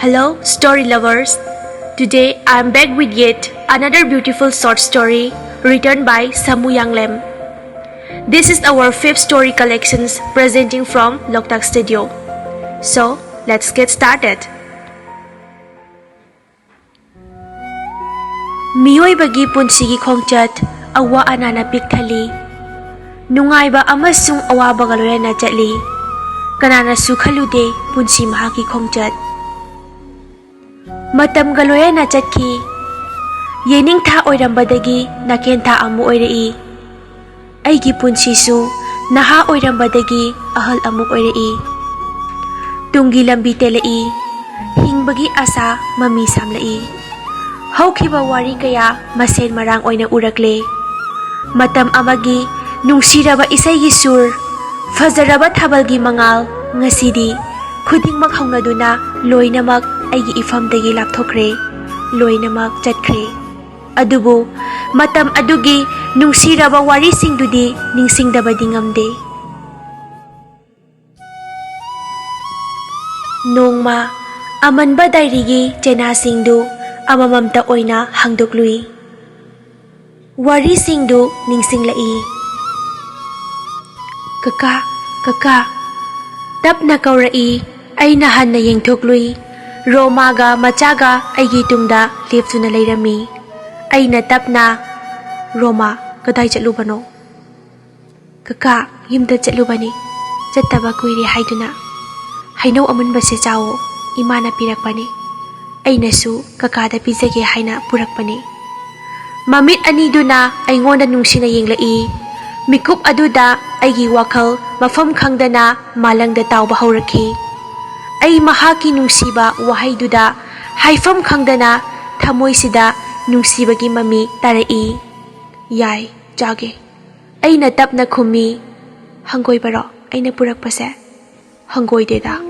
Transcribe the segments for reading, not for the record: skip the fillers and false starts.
Hello, story lovers. Today I am back with yet another beautiful short story written by Samu Yanglem. This is our fifth story collections presenting from Loktak Studio. So, let's get started. Miyoybagi punsigi khongchat awa anana pikthali. Nungayba amasung awaba galorena chatli. Kanana sukhalude punsi mahaki khongchat. Matam galoyana chatki. Yening tha oirambadagi naken tha amu oirei. Aigi punsisu naha oirambadagi ahal amuk oirei. Tungi lambi telei. Hingbagi asa mami samlai. Haukiba wari kaya masen marang oina urakle. Matam amagi nungsiraba isaigi sur. Fazaraba thabalgi mangal ngasidi. Khudingmak haunaduna loinamak aigi ifamdagi lapthokre. Loinamak chatkre. Adubu matam adugi nungsiraba wari singdudi ningsingdabadi ngamde. Nongma amanba dairigi chena singdu amamamta oina hangdoklui. Wari singdu ningsinglai. Kaka tapna kaurai aina hanna yengthoklui. Romaga machaga aigi tungda leptuna leirami. Aina tapna Roma kadai chatlubano. Kaka yumda chatlubani. Chattaba kuiri haiduna. Haino amunba se chao imana pirakpani. Ainasu kakada pizage haina purakpani. Mamit aniduna aingonda nungsina yenglai. Mikup aduda aigi wakal mafam khangdana malangda tawba haurakhi. Ai mahaki nungsiba wahaiduda haifam khangdana thamoisida nungsibagi mami tarai. Yai jage. Aina tapna khumi. Hangoi baro aina purakpase. Hangoi deda.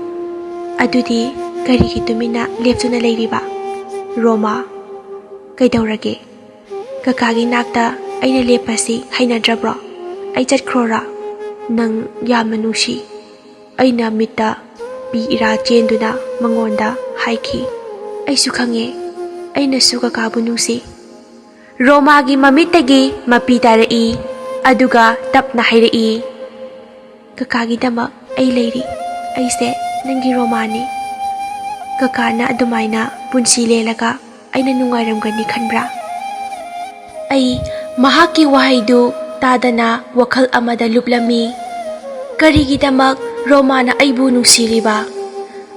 Adudi karigi tumina leptuna leiriba. Roma kaidaurage. Kakagi nakta aina lepasi hainadrabro. Ay chatkrora nang yamanushi. Aina mita pi ira chenduna mangonda haiki. Ay sukhange. Aina suka kabunusi. Roma gi mamitagi mapita rai. Aduga tapna hairai. Kakagi dama ay leiri. Ay se nangi Romani. Kakana adumayna punsi lelaga ay nanungayramgani khanbra. Ay mahaki wahaydu tadana wakal amada luplami. Karigidamak Romana aibu nungsiriba.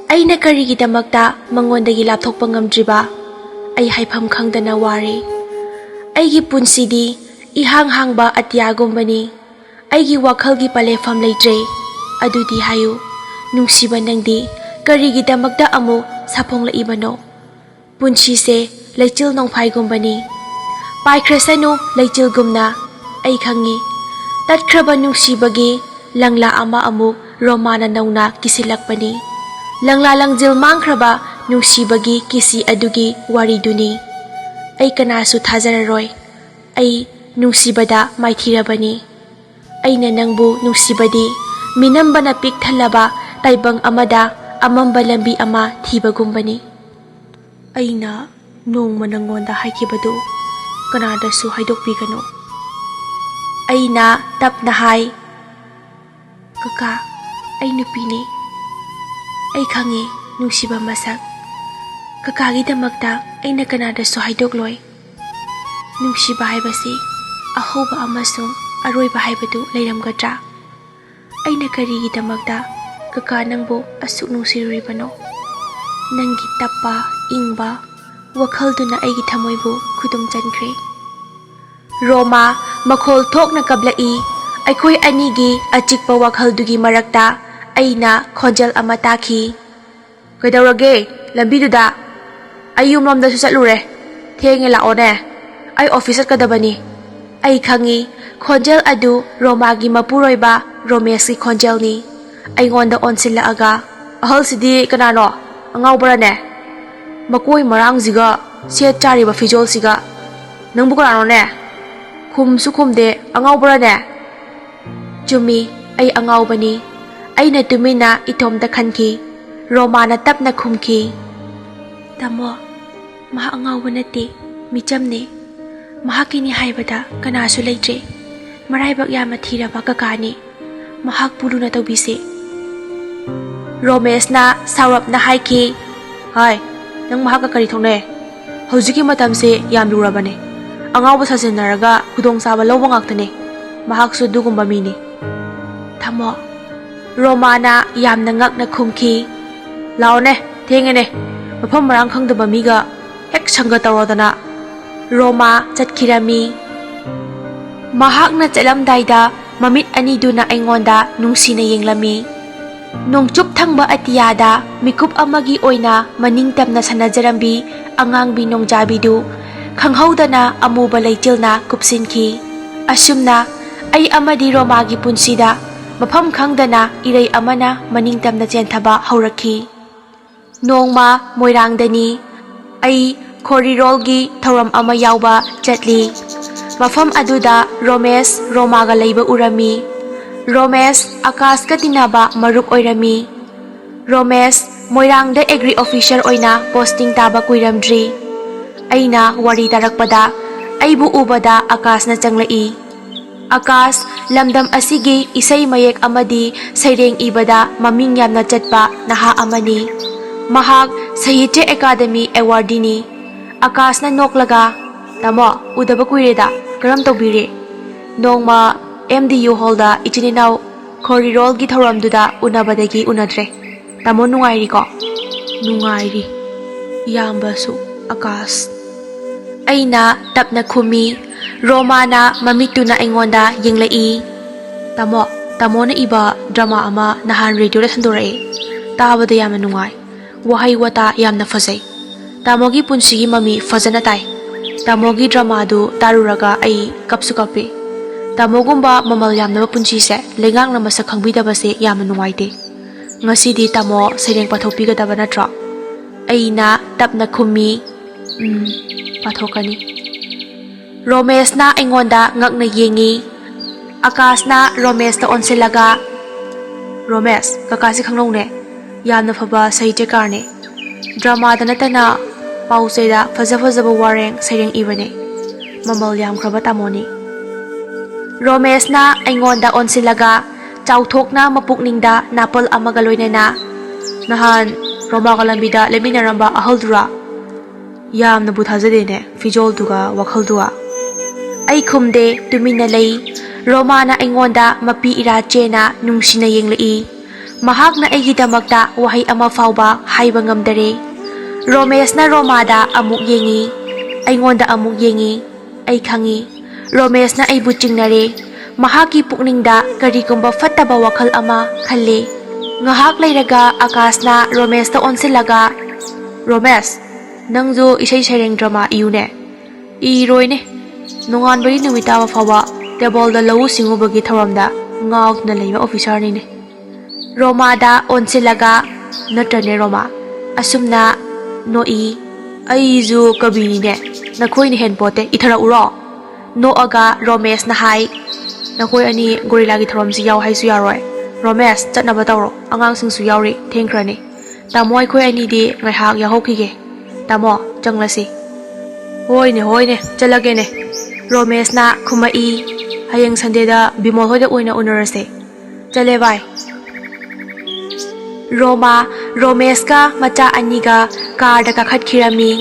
Aina karigidamakta mangondagi lapthokpa ngamdriba. Ay haifam khangdana wari. Aigi punsidi ihang-hangba atyagumbani. Aigi wakalgi palefam leitre. Adudi hayu nungsiba nangdi karigidamakta amu sapong laibano. Punsise leichil nongphaygumbani. Paikrasanu leichil gumna. Ay khangi tatkraba nungsibagi langla ama amuk Romana nauna kisilakpani. Langla langjil mangkraba nungsibagi kisi adugi wariduni. Ay kanasu thazararoy. Ay nungsibada maithirabani. Ay nanangbu nungsibadi minamba na pikthalaba taibang amada amamba lambi ama thibagumbani. Ay na nung manangonda haikibadu kanadasu haidokbigano. Aina tapna hai. Kaka, ay nupini. Ay khangi nungsiba masak. Kakagi damakta ay nakanada so haidokloy. Nungsiba haibasi ahoba amasung aroyba haibadu layramgadra. Ay nakarigi damakta kaka nangbo asuk nungsiruribano. Nanggi tappa ingba wakhalduna aygi thamoybu khudum chankre. Roma makhol thokna kablai. Aikoi anigi achikpa wakhaldugi marakta aina khonjal ama takhi. Kaidaurage lambiduda ay yumlomdasu chatlure. Thenge laone. Ay office kadabani. Ay khangi khonjal adu Romagi mapuroiba Romeski khonjalni. Ay ngonda onsilla aga. Ahal sidi kanano angaw barane. Makoi marang ziga siya chariba fijol siga. Nangbu kanano ne? Khumsu khumde angaw barane. Jumi ay angaw bani. Ay na tumina itom da khanki. Romana tapna khumki. Tamo, mahak angawa nati, michamne. Mahakini haibada kanasu leitre. Maraibak yama thiraba kakani. Mahak pulu na tawbisi. Romesh na saurap na haiki. Hai, nang mahak kakari thongne. Hojiki matamse yam lurabane. Angawa sasinaraga hudong saba lawba ngaktane. Mahak su dugumba mini. Tamo, Romana yam na ngak na khumki. Lao ne, thengi ne. Mafam marang khangdaba miga hek sangga tawrodana. Roma chatkirami. Mahak na chalamdayda mamit ani duna aingonda nungsina yenglami. Nongchup thangba atiyada mikup amagi oina maningtamna sanajarambi angangbi nongjabidu khanghaudana amuba leitilna kupsinki. Asumna ai amadi Romagi punsida mafam khangdana irei amana maningtamna chenthaba haurakhi. Nongma moirangdani ai Khorirolgi thoram ama yauba chatli. Mafam aduda Romesh Romaga leiba urami. Romesh Akash ka tinaba marup oirami. Romesh moirangda agri officer oina posting taba kuiramdri. Aina wari tarakpada aibu ubada Akash na changlai. Akash lamdam asigi isay mayek amadi saireng ibada maming yamna chatpa naha amani. Mahak Sahitya Academy Awardini. Akash na noklaga, tamo, udaba kuireda, karam tawbire. Nongma MDU Hallda ichininaw Khorirolgi thoramduda unabadagi unadre. Tamo nungairi ko? Nungairi. Yambasu, Akash. Aina tapna khumi, Romana mamituna aingonda yenglai. Tamo na iba drama ama nahan radio da sandorae. Tabada yamna nungai. Wahay wata yamna fazay. Tamogi punsigi mami fazana tay. Tamogi drama du taruraga ay kapsu kapi. Tamogumba mamal yamna punsi se lengang na masak hangbida base yaman nungaite. Ngasidi tamo sereng pathopiga daba na tra. Ay na tapna khumi. Pathokani. Romesh na aingonda ngak na yengi. Akash na Romesh ta onsilaga. Romesh kakasi khangnong ne. Yamna phaba Sahitya karne. Drama da natana pauseda fazaba wareng saireng ibane. Mamal yam khraba tamoni. Romesh na aingonda onsilaga chauthok na mapukningda napol amaga loinana. Nahan Roma ka lambida leminaramba ahaldura. Yamna buthajade ne fijol duga wakhal duga. Ai khumde tumina lei. Roma na aingonda mapi ira chena nungsina yenglai. Mahak na aigidamakta wahay ama fauba haiba ngamdare. Romesh na Romada amuk yengi. Aingonda amuk yengi. Ay khangi. Romesh na ay butchingnare. Mahaki pukningda karigumba fataba wakal ama khalle. Ngahak layraga Akash na Romesh ta onsilaga. Romesh, nangjo isay saireng drama iyune. Iroy ne. Nungan bari numitawa fawa tebol da lawu singubagi tharamda ngawt na layba officer ni ne. Romada onsilaga natrane Roma. Asumna noi aizu kabini ne. Nakhoi ni henpote ithara uro. No aga Romesh na hai. Nakhoi ani gorilla gi thoram si yaw hai su yaroi. Romesh chatnaba tawro angang sing su yawri thengkrani. Tamo khoi ani di ngai hak ya hokhige. Tamo changlasi. Hoi ne chalage ne. Romesh na khumai. Hayang Sunday da Bimol hoida oina unarase. Chale bye. Roma Romesh ka macha aniga car da kakhat khirami.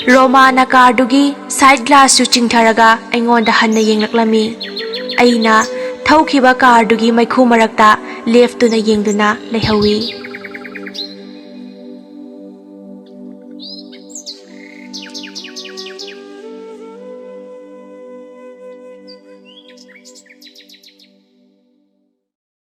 Roma na car dugi side glass su chingtharaga aingonda hanna yenglaklami. Aina thaukiba car dugi maikhu marakta left tu na yengduna lehawi.